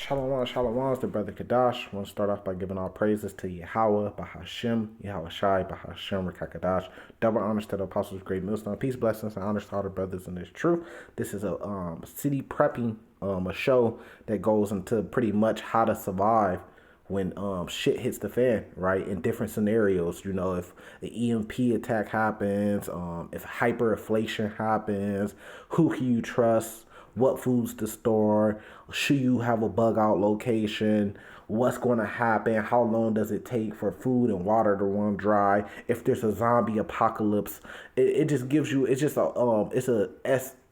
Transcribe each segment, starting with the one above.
Shalom, shalom, it's the brother Kadash. I want to start off by giving all praises to Yahweh, Bahashem, Yahweh Shai, Bahashem, Rakakadash. Double honors to the apostles of Great Millstone. Peace, blessings, and honors to all the brothers in this truth. This is a city prepping, a show that goes into pretty much how to survive when shit hits the fan, right? In different scenarios, you know, if the EMP attack happens, if hyperinflation happens, who can you trust? What foods to store, should you have a bug out location, what's going to happen, how long does it take for food and water to run dry, if there's a zombie apocalypse. It just gives you, it's just a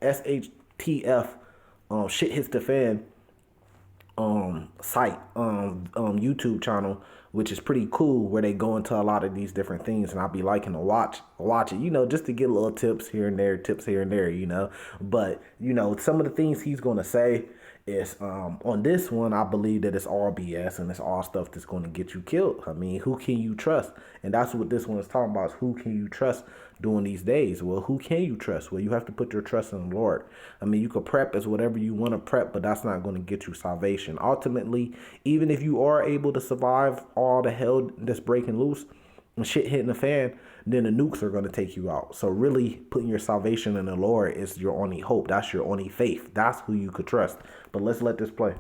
SHTF shit hits the fan site YouTube channel, which is pretty cool, where they go into a lot of these different things, and I'll be liking to watch it, you know, just to get little tips here and there, you know. But you know, some of the things he's gonna say is on this one, I believe that it's all BS and it's all stuff that's going to get you killed. I mean, who can you trust? And that's what this one is talking about, is who can you trust during these days? Well, who can you trust? Well, you have to put your trust in the Lord. I mean, you could prep as whatever you want to prep, but that's not going to get you salvation. Ultimately, even if you are able to survive all the hell that's breaking loose and shit hitting the fan, then the nukes are going to take you out. So really putting your salvation in the Lord is your only hope. That's your only faith. That's who you could trust. But let's let this play.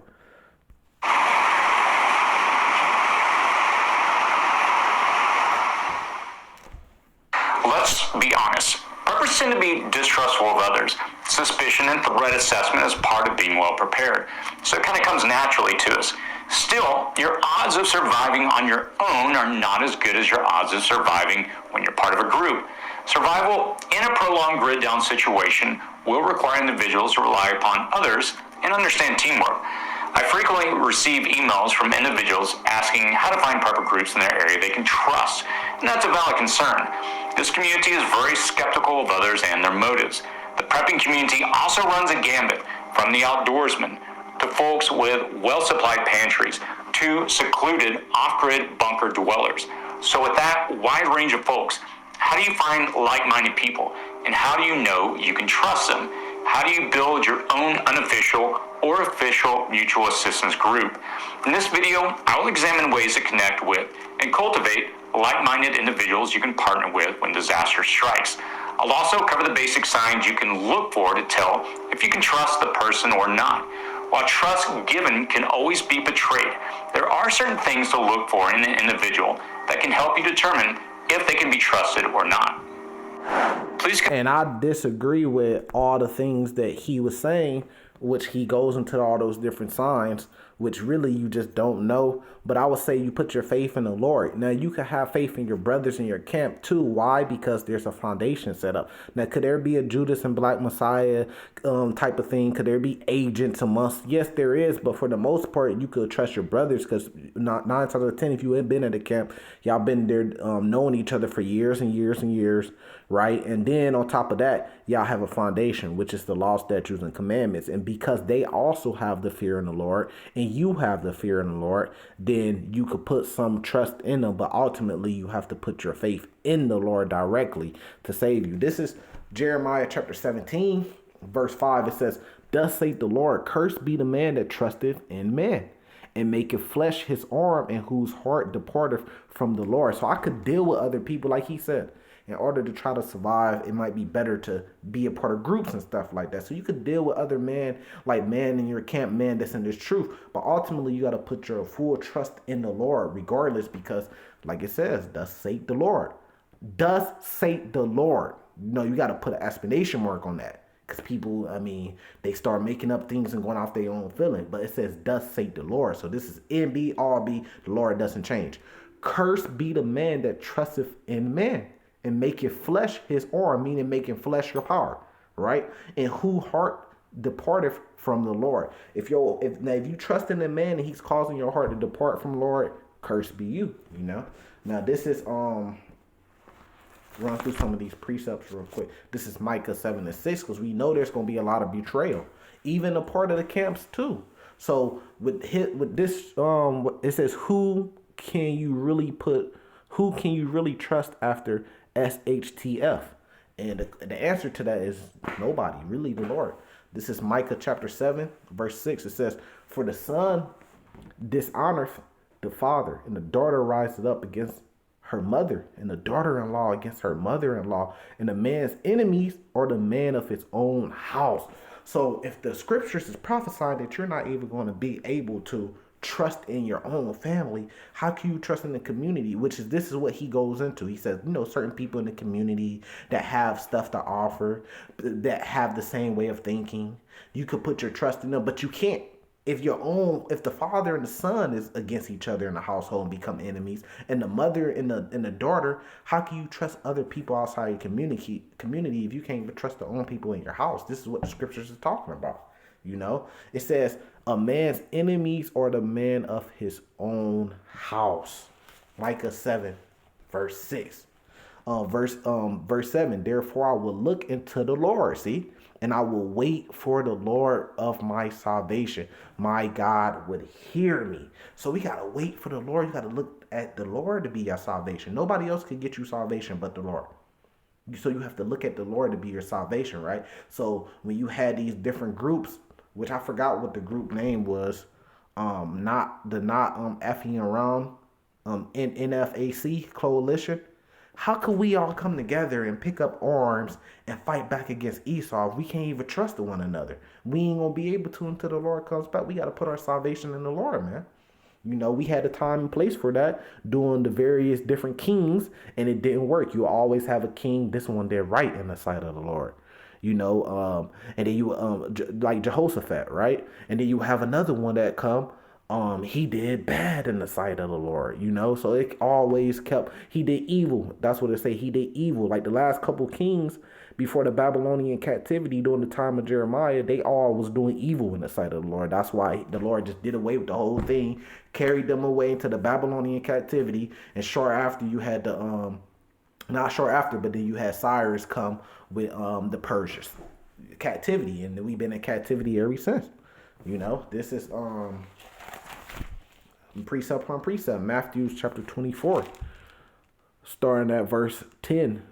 Let's be honest. Preppers tend to be distrustful of others. Suspicion and threat assessment is part of being well prepared, so it kind of comes naturally to us. Still, your odds of surviving on your own are not as good as your odds of surviving when you're part of a group. Survival in a prolonged grid-down situation will require individuals to rely upon others and understand teamwork. I frequently receive emails from individuals asking how to find prepper groups in their area they can trust, and that's a valid concern. This community is very skeptical of others and their motives. The prepping community also runs a gambit, from the outdoorsmen to folks with well-supplied pantries to secluded off-grid bunker dwellers. So with that wide range of folks, how do you find like-minded people? And how do you know you can trust them? How do you build your own unofficial or official mutual assistance group? In this video, I will examine ways to connect with and cultivate like-minded individuals you can partner with when disaster strikes. I'll also cover the basic signs you can look for to tell if you can trust the person or not. While trust given can always be betrayed, there are certain things to look for in an individual that can help you determine if they can be trusted or not. And I disagree with all the things that he was saying, which he goes into all those different signs, which really you just don't know. But I would say you put your faith in the Lord. Now, you can have faith in your brothers in your camp too. Why? Because there's a foundation set up. Now, could there be a Judas and Black Messiah type of thing? Could there be agents amongst? Yes, there is. But for the most part, you could trust your brothers, because nine times out of 10, if you had been at a camp, y'all been there knowing each other for years and years and years, right? And then on top of that, y'all have a foundation, which is the law, statutes, and commandments. And because they also have the fear in the Lord, and you have the fear in the Lord, then you could put some trust in them. But ultimately, you have to put your faith in the Lord directly to save you. This is Jeremiah chapter 17, verse 5. It says, "Thus saith the Lord, cursed be the man that trusteth in man, and maketh flesh his arm, and whose heart departeth from the Lord." So I could deal with other people, like he said. In order to try to survive, it might be better to be a part of groups and stuff like that. So you could deal with other men, like man in your camp, man that's in this truth. But ultimately, you got to put your full trust in the Lord regardless, because like it says, thus saith the Lord. Thus saith the Lord. No, you got to put an exclamation mark on that. Because people, I mean, they start making up things and going off their own feeling. But it says, thus saith the Lord. So this is NB, all B. The Lord doesn't change. Cursed be the man that trusteth in man, and maketh flesh his arm, meaning making flesh your power, right? And who heart departeth from the Lord. If you trust in a man and he's causing your heart to depart from the Lord, cursed be you, you know? Now this is run through some of these precepts real quick. This is Micah 7:6, because we know there's going to be a lot of betrayal, even a part of the camps too. So with this, it says, who can you really trust after SHTF? And the answer to that is nobody, really, the Lord. This is Micah chapter 7, verse 6. It says, "For the son dishonoreth the father, and the daughter rises up against her mother, and the daughter-in-law against her mother-in-law, and the man's enemies are the man of his own house." So if the scriptures is prophesying that you're not even going to be able to trust in your own family, how can you trust in the community? This is what he goes into. He says, certain people in the community that have stuff to offer, that have the same way of thinking, you could put your trust in them, but you can't. If the father and the son is against each other in the household and become enemies, and the mother and the daughter, how can you trust other people outside your community if you can't even trust the own people in your house? This is what the scriptures is talking about. It says, "A man's enemies are the man of his own house." Micah 7, verse 6. Verse 7. "Therefore I will look into the Lord." See? "And I will wait for the Lord of my salvation. My God would hear me." So we got to wait for the Lord. You got to look at the Lord to be your salvation. Nobody else can get you salvation but the Lord. So you have to look at the Lord to be your salvation, right? So when you had these different groups, which I forgot what the group name was, not effing around, NFAC coalition. How can we all come together and pick up arms and fight back against Esau if we can't even trust one another? We ain't gonna be able to until the Lord comes back. We got to put our salvation in the Lord, man. We had a time and place for that, doing the various different kings, and it didn't work. You always have a king. This one did right in the sight of the Lord. And then you like Jehoshaphat, right? And then you have another one that come. He did bad in the sight of the Lord, So it always he did evil. That's what it say. He did evil. Like the last couple kings before the Babylonian captivity during the time of Jeremiah, they all was doing evil in the sight of the Lord. That's why the Lord just did away with the whole thing, carried them away into the Babylonian captivity, and short after you had the not short after, but then you had Cyrus come with the Persians captivity, and then we've been in captivity ever since. This is precept upon precept. Matthew chapter 24, starting at verse 10.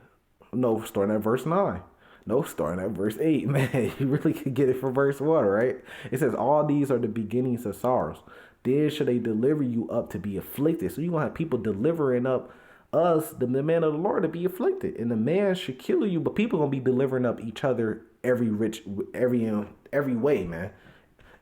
No, starting at verse 9. No, starting at verse 8. Man, you really could get it from verse 1, right? It says, "All these are the beginnings of sorrows. Then shall they deliver you up to be afflicted." So you're going to have people delivering up us, the man of the Lord, to be afflicted. "And the man should kill you," but people going to be delivering up each other every way, man.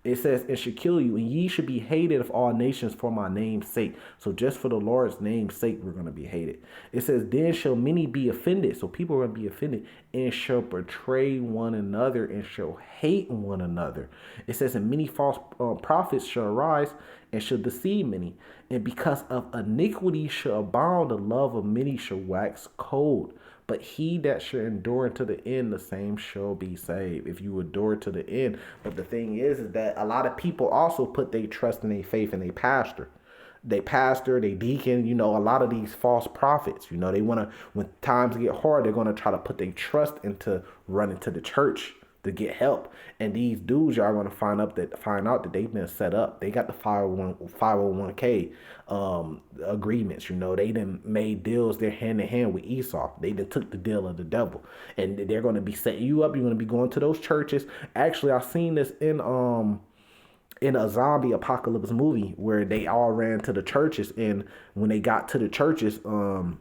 It says, "And should kill you, and ye should be hated of all nations for my name's sake." So just for the Lord's name's sake, we're going to be hated. It says, "Then shall many be offended." So people are going to be offended, "and shall betray one another, and shall hate one another." It says, "And many false prophets shall arise, and shall deceive many. And because of iniquity shall abound, the love of many shall wax cold. But he that shall endure to the end, the same shall be saved." If you endure to the end. But the thing is that a lot of people also put their trust and their faith in their pastor. They deacon, a lot of these false prophets, they want to, when times get hard, they're going to try to put their trust into running to the church to get help. And these dudes, y'all going to find out that they've been set up. They got the 501k agreements. They done made deals. They're hand in hand with Esau. They done took the deal of the devil, and they're going to be setting you up. You're going to be going to those churches. Actually, I've seen this in a zombie apocalypse movie where they all ran to the churches, and when they got to the churches, I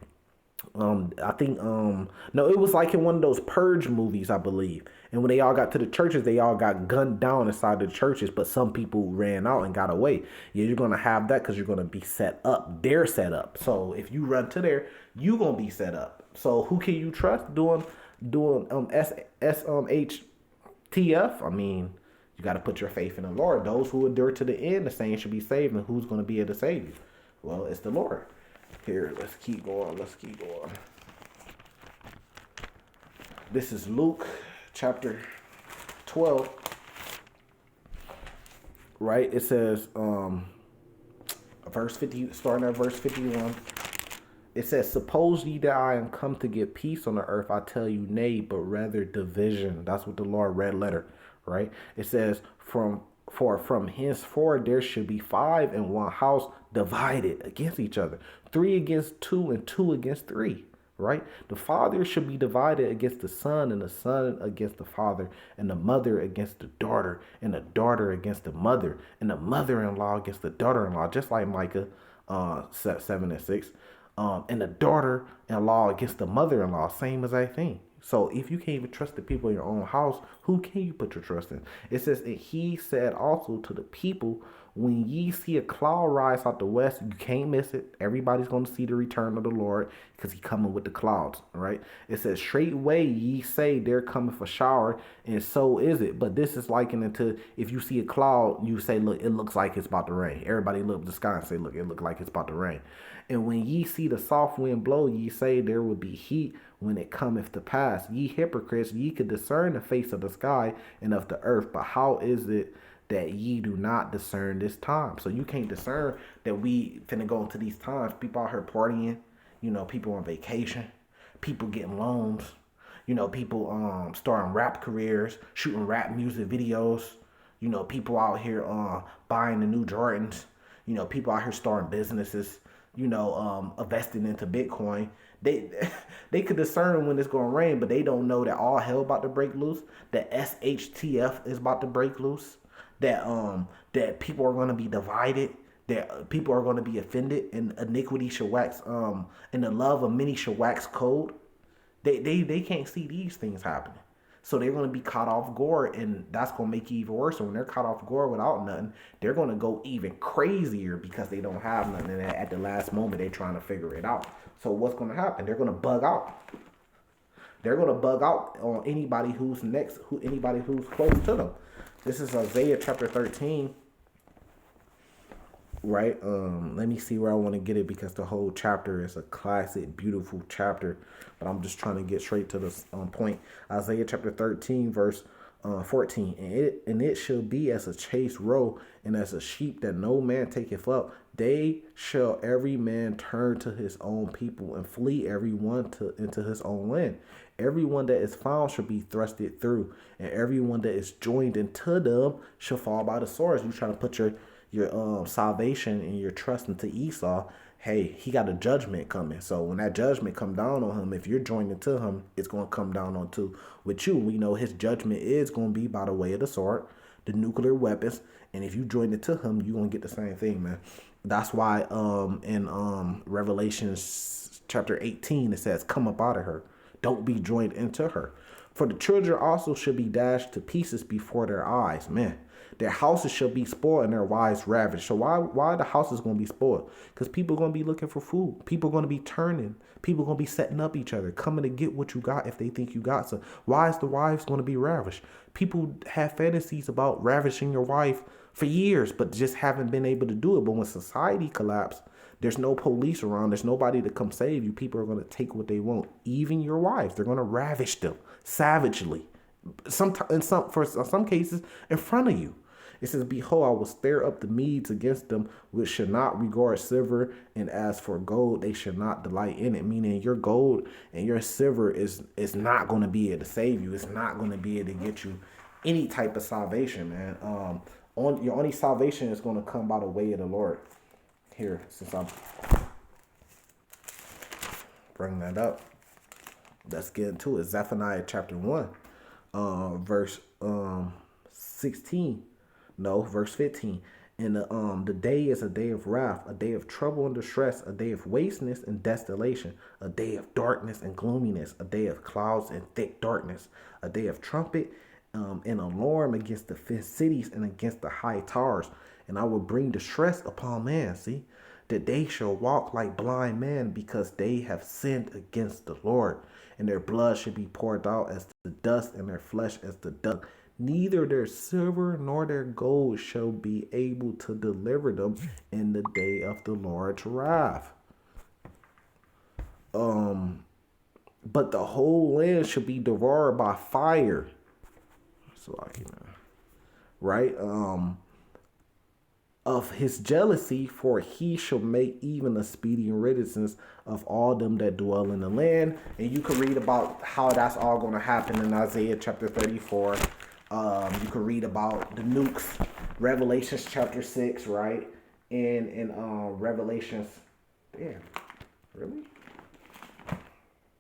think no, it was like in one of those Purge movies, I believe. And when they all got to the churches, they all got gunned down inside the churches, but some people ran out and got away. Yeah, you're gonna have that because you're gonna be set up. They're set up. So if you run to there, you gonna be set up. So who can you trust doing SHTF? I mean, you got to put your faith in the Lord. Those who endure to the end, the same should be saved. And who's going to be able to save you? Well, it's the Lord. Here, let's keep going. This is Luke chapter 12. Right? It says, verse 50, starting at verse 51. It says, "Suppose ye that I am come to give peace on the earth, I tell you nay, but rather division." That's what the Lord red letter, right? It says, from henceforth there should be 5 in one house divided against each other, 3 against 2, and 2 against 3. right? The father should be divided against the son, and the son against the father, and the mother against the daughter, and the daughter against the mother, and the mother-in-law against the daughter-in-law, just like Micah 7:6. And the daughter-in-law against the mother-in-law, same exact thing. So if you can't even trust the people in your own house, who can you put your trust in? It says, and he said also to the people, when ye see a cloud rise out the west, you can't miss it. Everybody's going to see the return of the Lord because he coming with the clouds, right? It says, straightway ye say there cometh a shower, and so is it. But this is likened into, if you see a cloud, you say, look, it looks like it's about to rain. Everybody look at the sky and say, look, it look like it's about to rain. And when ye see the soft wind blow, ye say there will be heat when it cometh to pass. Ye hypocrites, ye could discern the face of the sky and of the earth, but how is it that ye do not discern this time? So you can't discern that we finna go into these times. People out here partying, people on vacation, people getting loans, people starting rap careers, shooting rap music videos, people out here buying the new Jordans, people out here starting businesses, investing into Bitcoin. They could discern when it's gonna rain, but they don't know that all hell about to break loose. That SHTF is about to break loose. That people are gonna be divided. That people are gonna be offended, and iniquity shall wax. And the love of many shall wax cold. They can't see these things happening. So they're going to be caught off guard, and that's going to make it even worse. So when they're caught off guard without nothing, they're going to go even crazier because they don't have nothing. And at the last moment, they're trying to figure it out. So what's going to happen? They're going to bug out. They're going to bug out on anybody who's next, anybody who's close to them. This is Isaiah chapter 13. Right? Let me see where I want to get it because the whole chapter is a classic, beautiful chapter. But I'm just trying to get straight to the point. Isaiah chapter 13, verse 14. And it shall be as a chased roe, and as a sheep that no man taketh up. They shall every man turn to his own people, and flee every one into his own land. Everyone that is found shall be thrusted through, and everyone that is joined into them shall fall by the swords. You trying to put your salvation and your trust into Esau, hey, he got a judgment coming. So when that judgment come down on him, if you're joined into him, it's going to come down on too with you. We know his judgment is going to be by the way of the sword, the nuclear weapons, and if you join into him, you're going to get the same thing, man. That's why in Revelation chapter 18 it says, come up out of her, don't be joined into her, for the children also should be dashed to pieces before their eyes. Man, their houses shall be spoiled and their wives ravished. So why the houses going to be spoiled? Because people are going to be looking for food. People are going to be turning. People are going to be setting up each other, coming to get what you got if they think you got some. Why is the wives going to be ravished? People have fantasies about ravishing your wife for years, but just haven't been able to do it. But when society collapsed, there's no police around. There's nobody to come save you. People are going to take what they want. Even your wives, they're going to ravish them savagely. In some cases, in front of you. It says, behold, I will stir up the Medes against them, which should not regard silver, and as for gold, they should not delight in it. Meaning your gold and your silver is not going to be able to save you. It's not going to be able to get you any type of salvation, man. Your only salvation is going to come by the way of the Lord. Here, since I'm bringing that up, let's get into it. Zephaniah chapter 1, verse 16. No, verse 15. And the day is a day of wrath, a day of trouble and distress, a day of wasteness and desolation, a day of darkness and gloominess, a day of clouds and thick darkness, a day of trumpet and alarm against the fenced cities and against the high towers. And I will bring distress upon man, see, that they shall walk like blind men, because they have sinned against the Lord, and their blood should be poured out as the dust, and their flesh as the dung. Neither their silver nor their gold shall be able to deliver them in the day of the Lord's wrath. But the whole land shall be devoured by fire. So right? Of his jealousy, for he shall make even a speedy riddance of all them that dwell in the land. And you can read about how that's all going to happen in Isaiah chapter 34. You can read about the nukes, Revelations chapter 6, right? And Revelations, damn, really?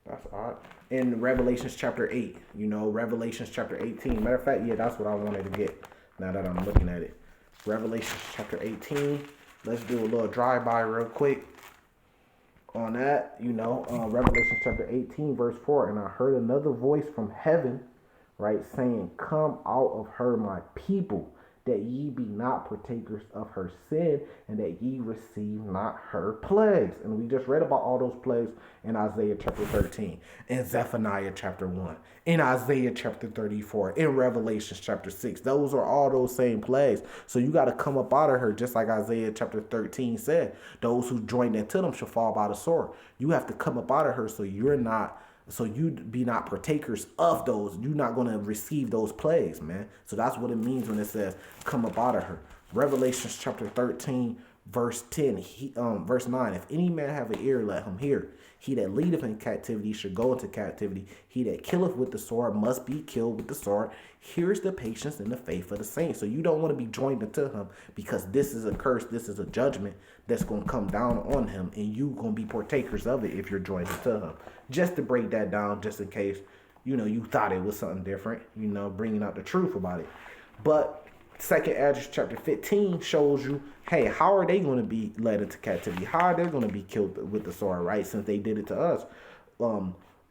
That's odd. In Revelations chapter 8, Revelations chapter 18. Matter of fact, yeah, that's what I wanted to get now that I'm looking at it. Revelations chapter 18. Let's do a little drive-by real quick on that. Revelation chapter 18, verse 4. And I heard another voice from heaven, right, saying, "Come out of her, my people, that ye be not partakers of her sin, and that ye receive not her plagues." And we just read about all those plagues in Isaiah chapter 13, in Zephaniah chapter 1, in Isaiah chapter 34, in Revelation chapter 6. Those are all those same plagues. So you got to come up out of her, just like Isaiah chapter 13 said. Those who join into them shall fall by the sword. You have to come up out of her so you be not partakers of those. You're not going to receive those plagues, man. So that's what it means when it says, come up out of her. Revelations chapter 13, verse 10, verse 9. If any man have an ear, let him hear. He that leadeth in captivity should go into captivity. He that killeth with the sword must be killed with the sword. Here's the patience and the faith of the saints. So you don't want to be joined into him, because this is a curse. This is a judgment that's going to come down on him, and you going to be partakers of it if you're joined into him. Just to break that down, just in case, you thought it was something different, bringing out the truth about it. But Second Esdras chapter 15 shows you, hey, how are they going to be led into captivity? How are they going to be killed with the sword, right? Since they did it to us.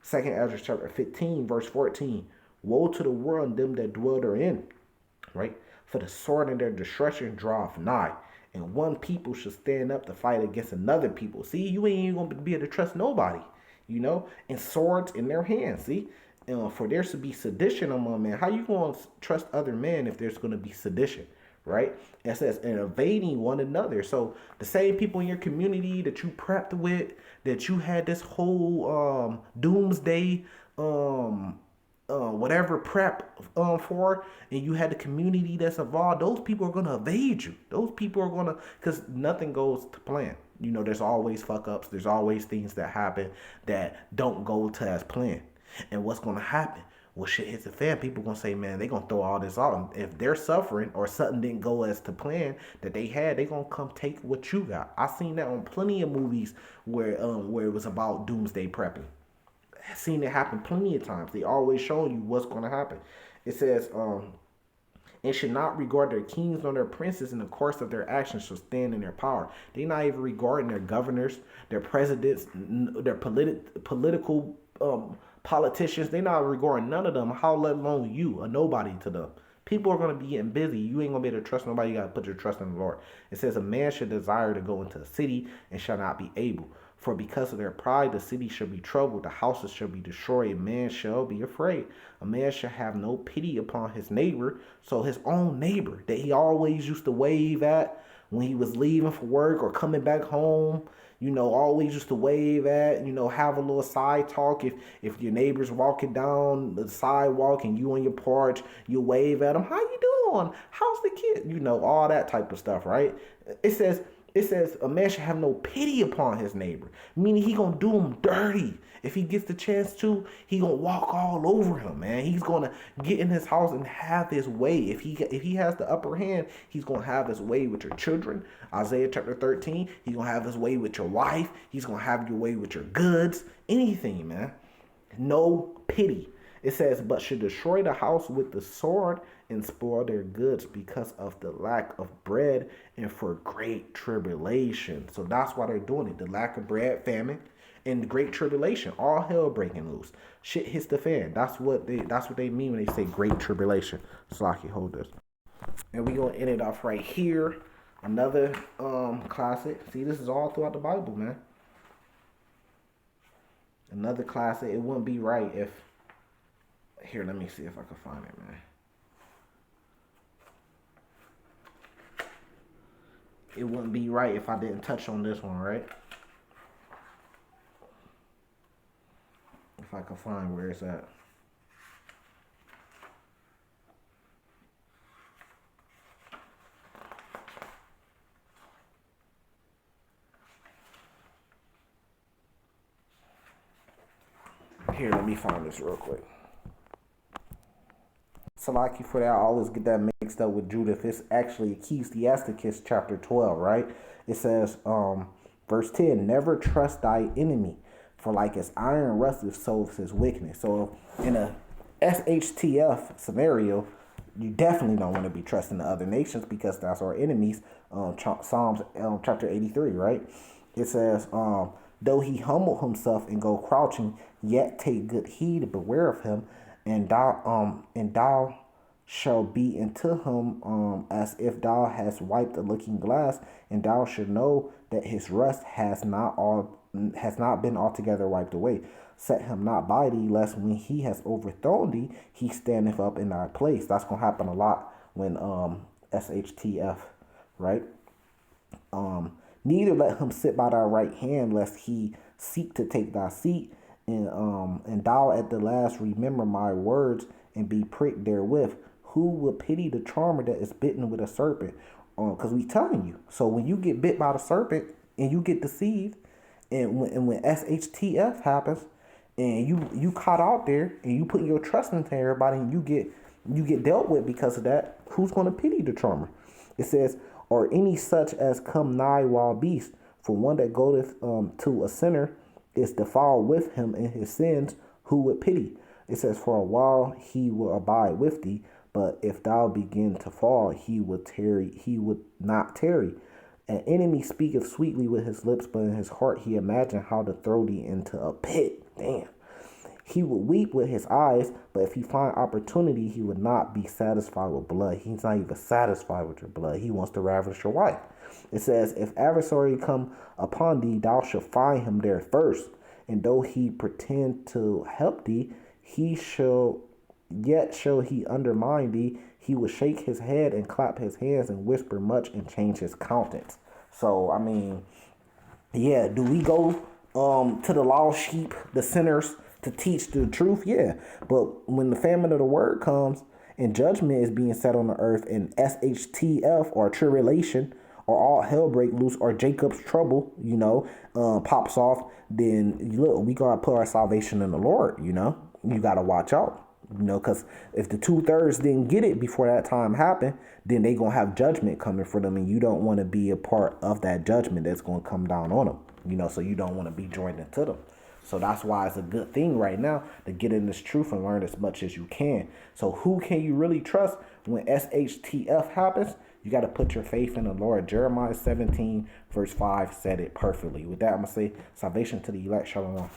Second Esdras chapter 15, verse 14. Woe to the world and them that dwell therein, right? For the sword and their destruction draweth nigh. And one people should stand up to fight against another people. See, you ain't even going to be able to trust nobody, and swords in their hands. See, for there to be sedition among men. How you going to trust other men if there's going to be sedition, right? It says, and evading one another. So the same people in your community that you prepped with, that you had this whole doomsday whatever prep for, and you had the community that's involved, those people are going to evade you. Those people are going to, because nothing goes to plan. There's always fuck ups. There's always things that happen that don't go to as planned. And what's going to happen? Well, shit hits the fan. People going to say, man, they going to throw all this out. If they're suffering or something didn't go as to plan that they had, they going to come take what you got. I seen that on plenty of movies where it was about doomsday prepping. I've seen it happen plenty of times. They always show you what's going to happen. It says, and should not regard their kings nor their princes, in the course of their actions shall stand in their power. They not even regarding their governors, their presidents, their political politicians. They not regarding none of them. How let alone you, a nobody to them. People are going to be getting busy. You ain't going to be able to trust nobody. You got to put your trust in the Lord. It says, a man should desire to go into a city and shall not be able. For because of their pride, the city shall be troubled, the houses shall be destroyed, man shall be afraid. A man shall have no pity upon his neighbor. So his own neighbor that he always used to wave at when he was leaving for work or coming back home, always used to wave at, have a little side talk. If your neighbor's walking down the sidewalk and you on your porch, you wave at them. How you doing? How's the kid? All that type of stuff, right? It says a man should have no pity upon his neighbor, meaning he gonna do him dirty. If he gets the chance to, he gonna walk all over him, man. He's gonna get in his house and have his way. If he has the upper hand, he's gonna have his way with your children. Isaiah chapter 13, he's gonna have his way with your wife. He's gonna have your way with your goods. Anything, man. No pity. It says, but should destroy the house with the sword and spoil their goods because of the lack of bread and for great tribulation. So that's why they're doing it. The lack of bread, famine, and the great tribulation. All hell breaking loose. Shit hits the fan. That's what they mean when they say great tribulation. Slocky, hold this. And we're gonna end it off right here. Another classic. See, this is all throughout the Bible, man. Another classic. It wouldn't be right if. Here, let me see if I can find it, man. It wouldn't be right if I didn't touch on this one, right? If I can find where it's at. Here, let me find this real quick. Salaki for that, I always get that mixed up with Judith. It's actually Ecclesiasticus chapter 12, right? It says, verse 10, never trust thy enemy, For like as iron rusteth, so is his wickedness. So in a SHTF scenario, you definitely don't want to be trusting the other nations because that's our enemies. Psalms chapter 83, right? It says, though he humble himself and go crouching, yet take good heed to beware of him, and thou shalt be unto him as if thou hast wiped a looking glass, and thou shalt know that his rust has not been altogether wiped away. Set him not by thee, lest when he has overthrown thee, he standeth up in thy place. That's gonna happen a lot when SHTF, right? Neither let him sit by thy right hand, lest he seek to take thy seat. And thou at the last remember my words and be pricked therewith. Who will pity the charmer that is bitten with a serpent? Because we telling you. So when you get bit by the serpent and you get deceived, and when SHTF happens, and you caught out there and you put your trust into everybody and you get dealt with because of that, who's going to pity the charmer? It says, or any such as come nigh wild beast, for one that goeth to a sinner is defiled with him in his sins, who would pity? It says, for a while he will abide with thee, but if thou begin to fall, he would not tarry. An enemy speaketh sweetly with his lips, but in his heart he imagined how to throw thee into a pit. Damn. He would weep with his eyes, but if he find opportunity, he would not be satisfied with blood. He's not even satisfied with your blood. He wants to ravish your wife. It says, if adversary come upon thee, thou shalt find him there first. And though he pretend to help thee, shall he undermine thee. He will shake his head and clap his hands and whisper much and change his countenance. So, I mean, yeah, do we go to the lost sheep, the sinners, to teach the truth? Yeah. But when the famine of the word comes and judgment is being set on the earth and SHTF or tribulation or all hell break loose or Jacob's trouble, pops off, then look, we got to put our salvation in the Lord, You got to watch out. Because if the 2/3 didn't get it before that time happened, then they going to have judgment coming for them. And you don't want to be a part of that judgment that's going to come down on them, so you don't want to be joined into them. So that's why it's a good thing right now to get in this truth and learn as much as you can. So who can you really trust when SHTF happens? You got to put your faith in the Lord. Jeremiah 17 verse 5 said it perfectly. With that, I'm going to say salvation to the elect. Shalom.